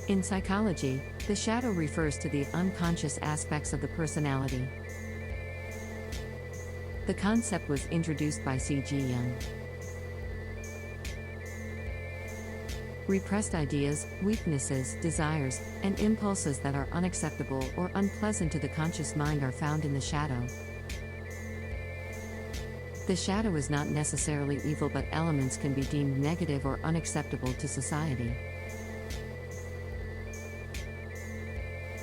In psychology, the shadow refers to the unconscious aspects of the personality. The concept was introduced by C.G. Jung. Repressed ideas, weaknesses, desires, and impulses that are unacceptable or unpleasant to the conscious mind are found in the shadow. The shadow is not necessarily evil, but elements can be deemed negative or unacceptable to society.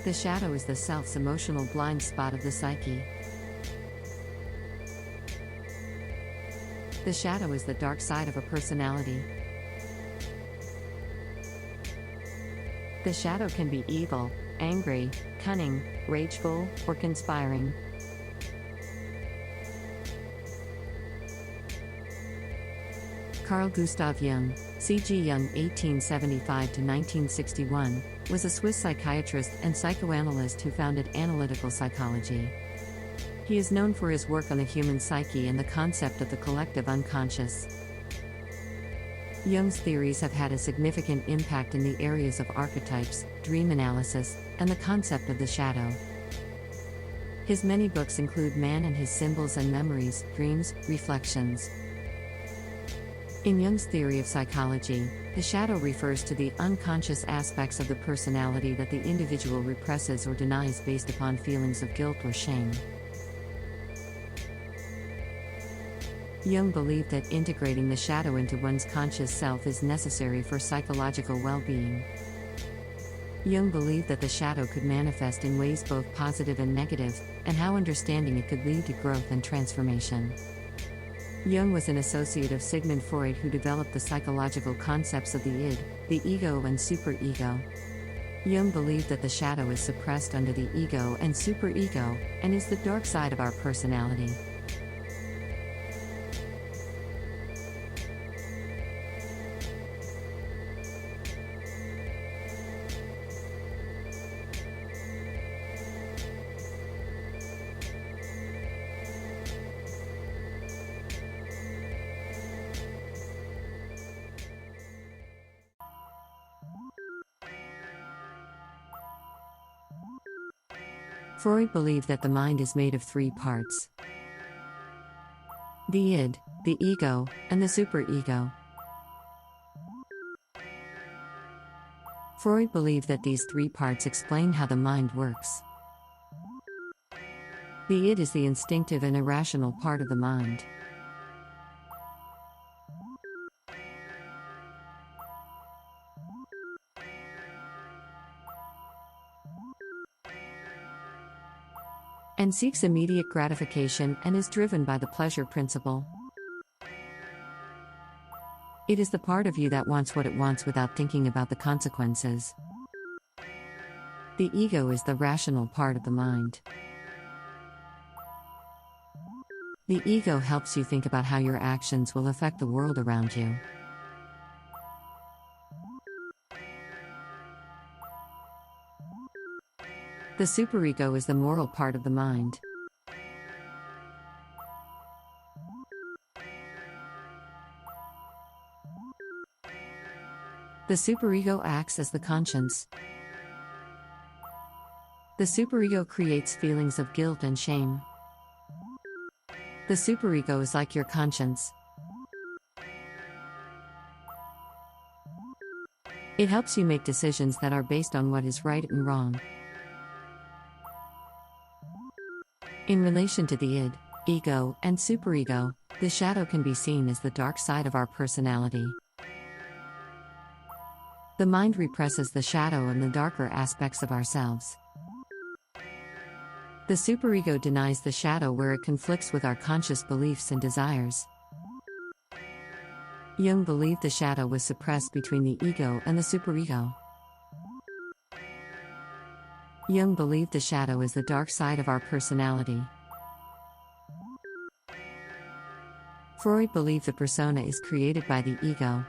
The shadow is the self's emotional blind spot of the psyche. The shadow is the dark side of a personality. The shadow can be evil, angry, cunning, rageful, or conspiring. Carl Gustav Jung, C.G. Jung (1875–1961), was a Swiss psychiatrist and psychoanalyst who founded analytical psychology. He is known for his work on the human psyche and the concept of the collective unconscious. Jung's theories have had a significant impact in the areas of archetypes, dream analysis, and the concept of the shadow. His many books include Man and His Symbols and Memories, Dreams, Reflections. In Jung's theory of psychology, the shadow refers to the unconscious aspects of the personality that the individual represses or denies based upon feelings of guilt or shame. Jung believed that integrating the shadow into one's conscious self is necessary for psychological well-being. Jung believed that the shadow could manifest in ways both positive and negative, and how understanding it could lead to growth and transformation. Jung was an associate of Sigmund Freud, who developed the psychological concepts of the id, the ego and superego. Jung believed that the shadow is suppressed under the ego and superego, and is the dark side of our personality. Freud believed that the mind is made of three parts: the id, the ego, and the superego. Freud believed that these three parts explain how the mind works. The id is the instinctive and irrational part of the mind. And seeks immediate gratification and is driven by the pleasure principle. It is the part of you that wants what it wants without thinking about the consequences. The ego is the rational part of the mind. The ego helps you think about how your actions will affect the world around you. The superego is the moral part of the mind. The superego acts as the conscience. The superego creates feelings of guilt and shame. The superego is like your conscience. It helps you make decisions that are based on what is right and wrong. In relation to the id, ego, and superego, the shadow can be seen as the dark side of our personality. The mind represses the shadow and the darker aspects of ourselves. The superego denies the shadow where it conflicts with our conscious beliefs and desires. Jung believed the shadow was suppressed between the ego and the superego. Jung believed the shadow is the dark side of our personality. Freud believed the persona is created by the ego.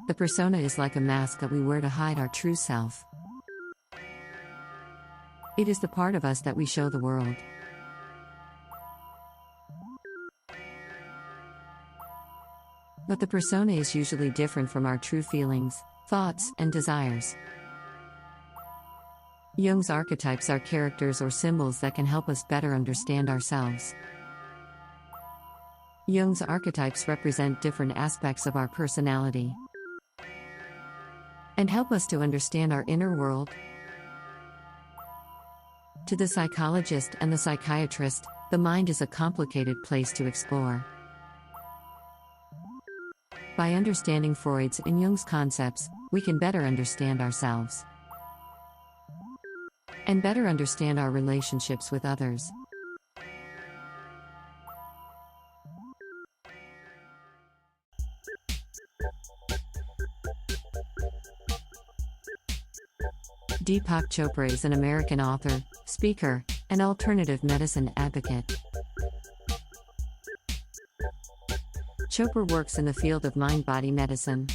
The persona is like a mask that we wear to hide our true self. It is the part of us that we show the world. But the persona is usually different from our true feelings, thoughts, and desires. Jung's archetypes are characters or symbols that can help us better understand ourselves. Jung's archetypes represent different aspects of our personality and help us to understand our inner world. To the psychologist and the psychiatrist, the mind is a complicated place to explore. By understanding Freud's and Jung's concepts, we can better understand ourselves and better understand our relationships with others. Deepak Chopra is an American author, speaker, and alternative medicine advocate. Chopra works in the field of mind-body medicine.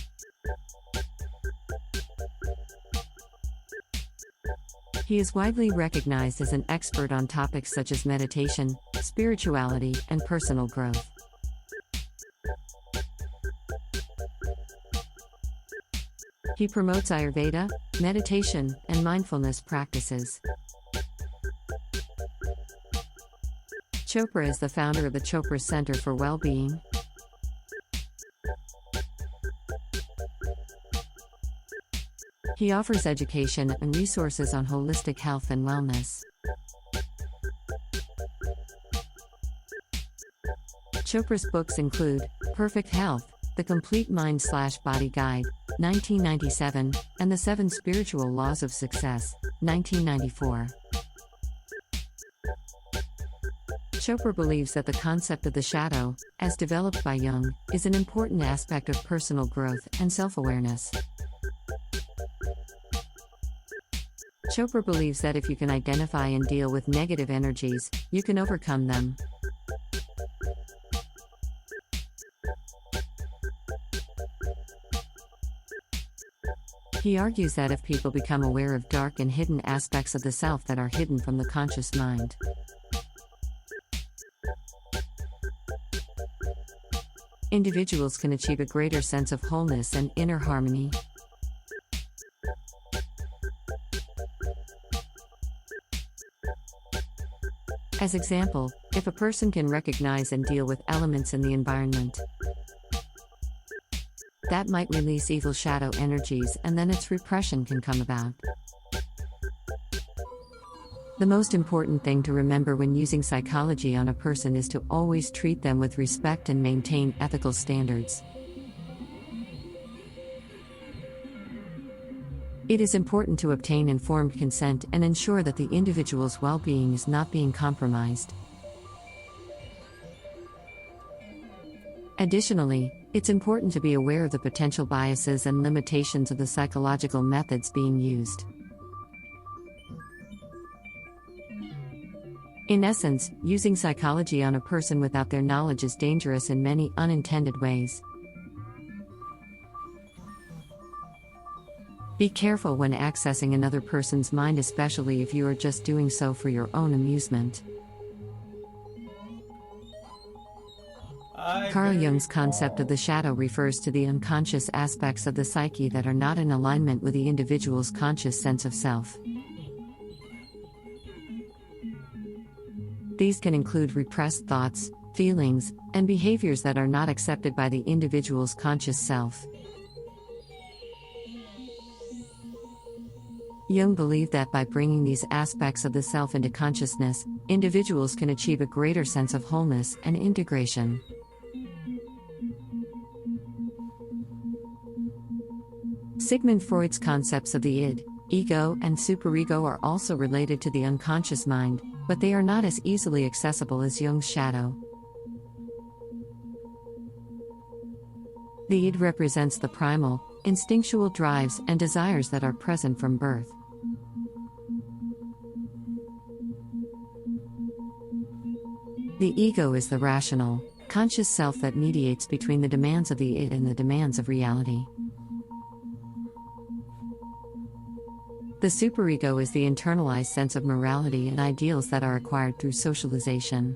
He is widely recognized as an expert on topics such as meditation, spirituality, and personal growth. He promotes Ayurveda, meditation, and mindfulness practices. Chopra is the founder of the Chopra Center for Well-Being. He offers education and resources on holistic health and wellness. Chopra's books include Perfect Health, The Complete Mind/Body Guide, 1997, and The 7 Spiritual Laws of Success, 1994. Chopra believes that the concept of the shadow, as developed by Jung, is an important aspect of personal growth and self-awareness. Chopra believes that if you can identify and deal with negative energies, you can overcome them. He argues that if people become aware of dark and hidden aspects of the self that are hidden from the conscious mind, individuals can achieve a greater sense of wholeness and inner harmony. As example, if a person can recognize and deal with elements in the environment, that might release evil shadow energies, and then its repression can come about. The most important thing to remember when using psychology on a person is to always treat them with respect and maintain ethical standards. It is important to obtain informed consent and ensure that the individual's well-being is not being compromised. Additionally, it's important to be aware of the potential biases and limitations of the psychological methods being used. In essence, using psychology on a person without their knowledge is dangerous in many unintended ways. Be careful when accessing another person's mind, especially if you are just doing so for your own amusement. Carl Jung's concept of the shadow refers to the unconscious aspects of the psyche that are not in alignment with the individual's conscious sense of self. These can include repressed thoughts, feelings, and behaviors that are not accepted by the individual's conscious self. Jung believed that by bringing these aspects of the self into consciousness, individuals can achieve a greater sense of wholeness and integration. Sigmund Freud's concepts of the id, ego, and superego are also related to the unconscious mind, but they are not as easily accessible as Jung's shadow. The id represents the primal, instinctual drives and desires that are present from birth. The ego is the rational, conscious self that mediates between the demands of the id and the demands of reality. The superego is the internalized sense of morality and ideals that are acquired through socialization.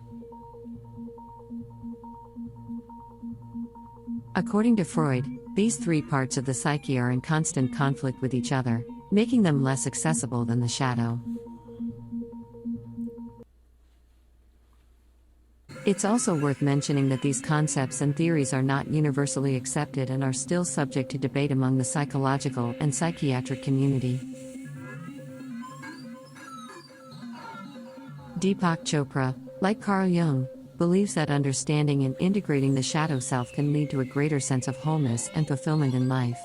According to Freud, These three parts of the psyche are in constant conflict with each other, making them less accessible than the shadow. It's also worth mentioning that these concepts and theories are not universally accepted and are still subject to debate among the psychological and psychiatric community. Deepak Chopra, like Carl Jung, believes that understanding and integrating the shadow self can lead to a greater sense of wholeness and fulfillment in life.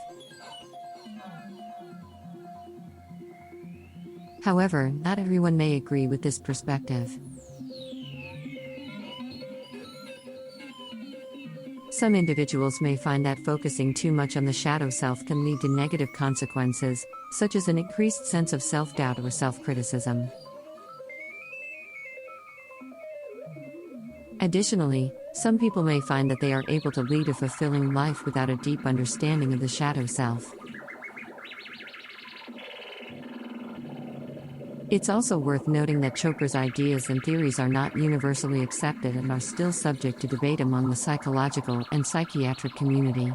However, not everyone may agree with this perspective. Some individuals may find that focusing too much on the shadow self can lead to negative consequences, such as an increased sense of self-doubt or self-criticism. Additionally, some people may find that they are able to lead a fulfilling life without a deep understanding of the shadow self. It's also worth noting that Chopra's ideas and theories are not universally accepted and are still subject to debate among the psychological and psychiatric community.